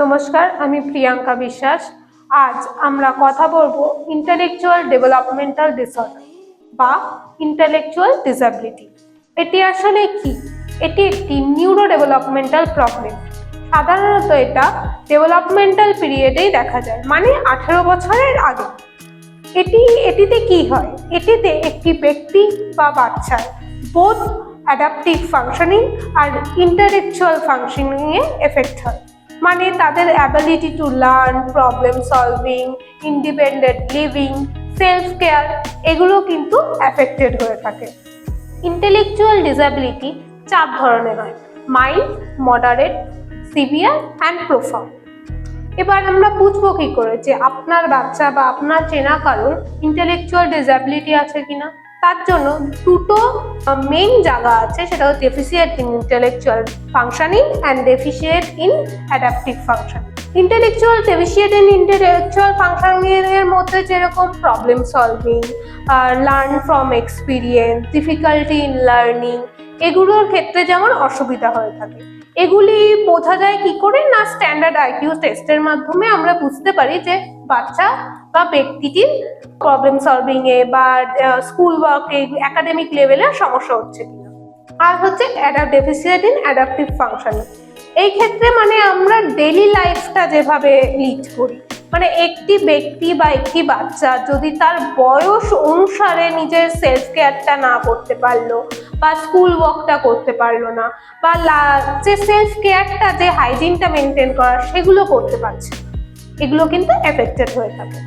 নমস্কার, আমি প্রিয়াঙ্কা বিশ্বাস। আজ আমরা কথা বলবো ইন্টেলেকচুয়াল ডেভেলপমেন্টাল ডিসঅর্ডার বা ইন্টেলেকচুয়াল ডিসএবিলিটি। এটি আসলে কি? এটি একটি নিউরো ডেভেলপমেন্টাল প্রবলেম। সাধারণত এটা ডেভেলপমেন্টাল পিরিয়ডেই দেখা যায়, মানে 18 বছরের আগে। এটিতে কি হয়? এটিতে একটি ব্যক্তি বা বাচ্চার বোথ অ্যাডাপটিভ ফাংশনিং আর ইন্টেলেকচুয়াল ফাংশনিং এ এফেক্ট হয়। মানে তাদের ability to learn, problem solving, independent living, self care এগুলো কিন্তু অ্যাফেক্টেড হয়ে থাকে। ইন্টেলেকচুয়াল ডিসএবিলিটি 4 ধরনের হয়: mild, moderate, severe and profound. এবার আমরা বুঝবো কি করে যে আপনার বাচ্চা বা আপনার চেনা কারোর ইন্টেলেকচুয়াল ডিসএবিলিটি আছে কিনা? তার জন্য দুটো মেইন জায়গা আছে, সেটা হচ্ছে deficient in intellectual functioning and deficient in adaptive function. Intellectual deficient in intellectual functioning এর মধ্যে যেরকম problem solving, learn from experience, difficulty in learning, এগুলোর ক্ষেত্রে যেমন অসুবিধা হয়ে থাকে। এগুলি বোঝা যায় কি করে? না, স্ট্যান্ডার্ড আইকিউ টেস্টের মাধ্যমে আমরা বুঝতে পারি যে বাচ্চা বা ব্যক্তিটির প্রবলেম সলভিং এ বা স্কুল ওয়ার্কে, একাডেমিক লেভেলে সমস্যা হচ্ছে কিনা। আর হচ্ছে ডেফিসিয়েন্ট ইন অ্যাডাপটিভ ফাংশনিং। এই ক্ষেত্রে মানে আমরা ডেইলি লাইফটা যেভাবে লিড করি, মানে একটি ব্যক্তি বা একটি বাচ্চা যদি তার বয়স অনুসারে নিজের সেলফ কেয়ারটা না করতে পারলো, বা স্কুল ওয়ার্কটা করতে পারলো না, বা যে সেলফ কেয়ারটা, যে হাইজিনটা মেনটেন করা, সেগুলো করতে পারছে, এগুলো কিন্তু এফেক্টেড হয়ে থাকে।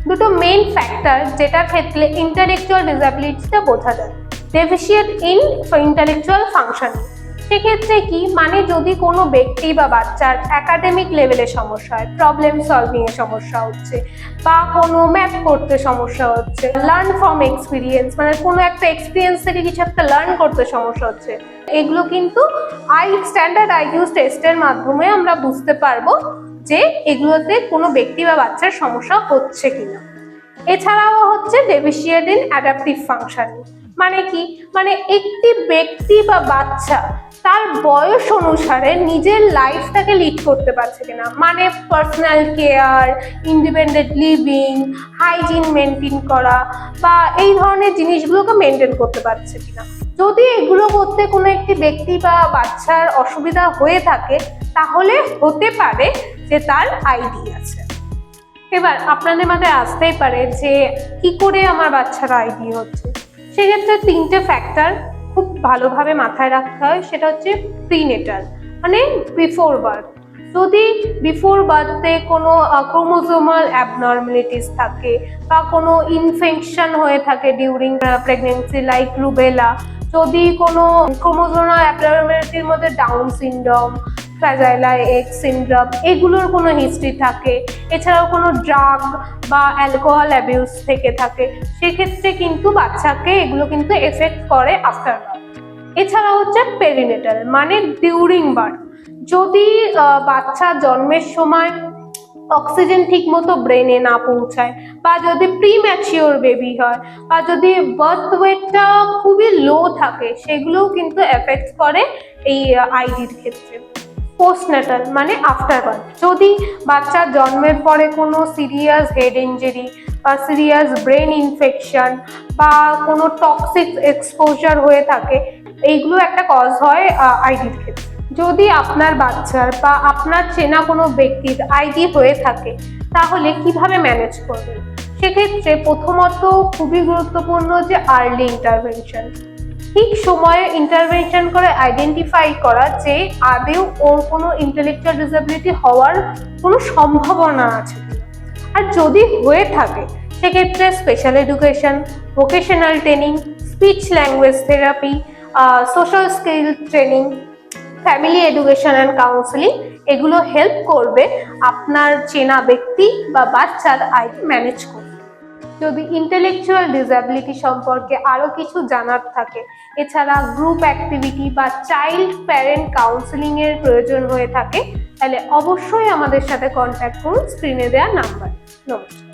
দুটো মেইন ফ্যাক্টর যেটার ক্ষেত্রে ইন্টেলেকচুয়াল ডিসএবিলিটিটা বোঝা যায়। ডেফিসিয়েন্ট ইন ইন্টেলেকচুয়াল ফাংশনিং, সেক্ষেত্রে কি মানে যদি কোনো ব্যক্তি বা বাচ্চার একাডেমিক লেভেলে সমস্যা হয়, প্রবলেম সলভিং এ সমস্যা হচ্ছে, বা কোনো ম্যাথ করতে সমস্যা হচ্ছে, লার্ন ফ্রম এক্সপিরিয়েন্স মানে কোনো একটা এক্সপিরিয়েন্স থেকে কিছু একটা লার্ন করতে সমস্যা হচ্ছে, এগুলো কিন্তু স্ট্যান্ডার্ড আইকিউ টেস্টের মাধ্যমে আমরা বুঝতে পারবো যে এগুলোতে কোনো ব্যক্তি বা বাচ্চার সমস্যা হচ্ছে কিনা। এছাড়াও হচ্ছে ডেফিসিয়েন্ট ইন অ্যাডাপটিভ ফাংশনিং, মানে কি মানে একটি ব্যক্তি বা বাচ্চা তার বয়স অনুসারে নিজের লাইফটাকে লিড করতে পারছে কিনা, মানে personal care, independent living, hygiene maintain করা, বা এই ধরনের জিনিসগুলোকে মেনটেন করতে পারছে কিনা। যদি এগুলো করতে কোনো একটি ব্যক্তি বা বাচ্চার অসুবিধা হয়ে থাকে, তাহলে হতে পারে যে তার আইডি আছে। এবার আপনাদের মাথায় আসতেই পারে যে কি করে আমার বাচ্চার আইডি হচ্ছে। সেক্ষেত্রে 3টে ফ্যাক্টর খুব ভালোভাবে মাথায় রাখতে হয়। সেটা হচ্ছে প্রিনেটাল, মানে বিফোর বার্থ। যদি বিফোর বার্থে কোনো ক্রোমোজোমাল অ্যাবনর্মালিটিস থাকে, বা কোনো ইনফেকশন হয়ে থাকে ডিউরিং প্রেগনেন্সি লাইক রুবেলা, যদি কোনো ক্রোমোজোমাল অ্যাবনর্মালিটির মধ্যে down syndrome, fragile x syndrome, এগুলোর কোনো হিস্ট্রি থাকে, এছাড়াও কোনো ড্রাগ বা অ্যালকোহল অ্যাবিউজ থেকে থাকে, সেক্ষেত্রে কিন্তু বাচ্চাকে এগুলো কিন্তু এফেক্ট করে আফটার বার্থ। এছাড়া হচ্ছে পেরিনেটাল, মানে ডিউরিং বার্থ। যদি বাচ্চা জন্মের সময় অক্সিজেন ঠিক মতো ব্রেনে না পৌঁছায়, বা যদি প্রিম্যাচিওর বেবি হয়, বা যদি বার্থ ওয়েটটা খুবই লো থাকে, সেগুলোও কিন্তু এফেক্ট করে এই আইডির ক্ষেত্রে। পোস্টন্যাটাল, মানে আফটার বার্থ। যদি বাচ্চা জন্মের পরে কোনো সিরিয়াস হেড ইনজুরি বা সিরিয়াস ব্রেন ইনফেকশন বা কোনো টক্সিক এক্সপোজার হয়ে থাকে, এইগুলো একটা কজ হয় আইডির ক্ষেত্রে। যদি আপনার বাচ্চার বা আপনার চেনা কোনো ব্যক্তির আইডি হয়ে থাকে, তাহলে কিভাবে ম্যানেজ করবেন? সেক্ষেত্রে প্রথমত খুবই গুরুত্বপূর্ণ যে আর্লি ইন্টারভেনশন। ঠিক সময়ে ইন্টারভেনশন করে আইডেন্টিফাই করা যে আদেও ওর কোনো ইন্টেলেকচুয়াল ডিসএবিলিটি হওয়ার কোনো সম্ভাবনা আছে কিনা। আর যদি হয়ে থাকে, সেক্ষেত্রে special education, vocational training, speech language therapy, social skill training, family education and counselling, এগুলো হেল্প করবে আপনার চেনা ব্যক্তি বা বাচ্চার আইডি ম্যানেজ করতে। যদি ইন্টেলেকচুয়াল ডিসএবিলিটি সম্পর্কে আরও কিছু জানার থাকে, এছাড়া গ্রুপ অ্যাক্টিভিটি বা চাইল্ড প্যারেন্ট কাউন্সিলিং এর প্রয়োজন হয়ে থাকে, তাহলে অবশ্যই আমাদের সাথে কন্ট্যাক্ট করুন স্ক্রিনে দেওয়া নাম্বার। নমস্কার।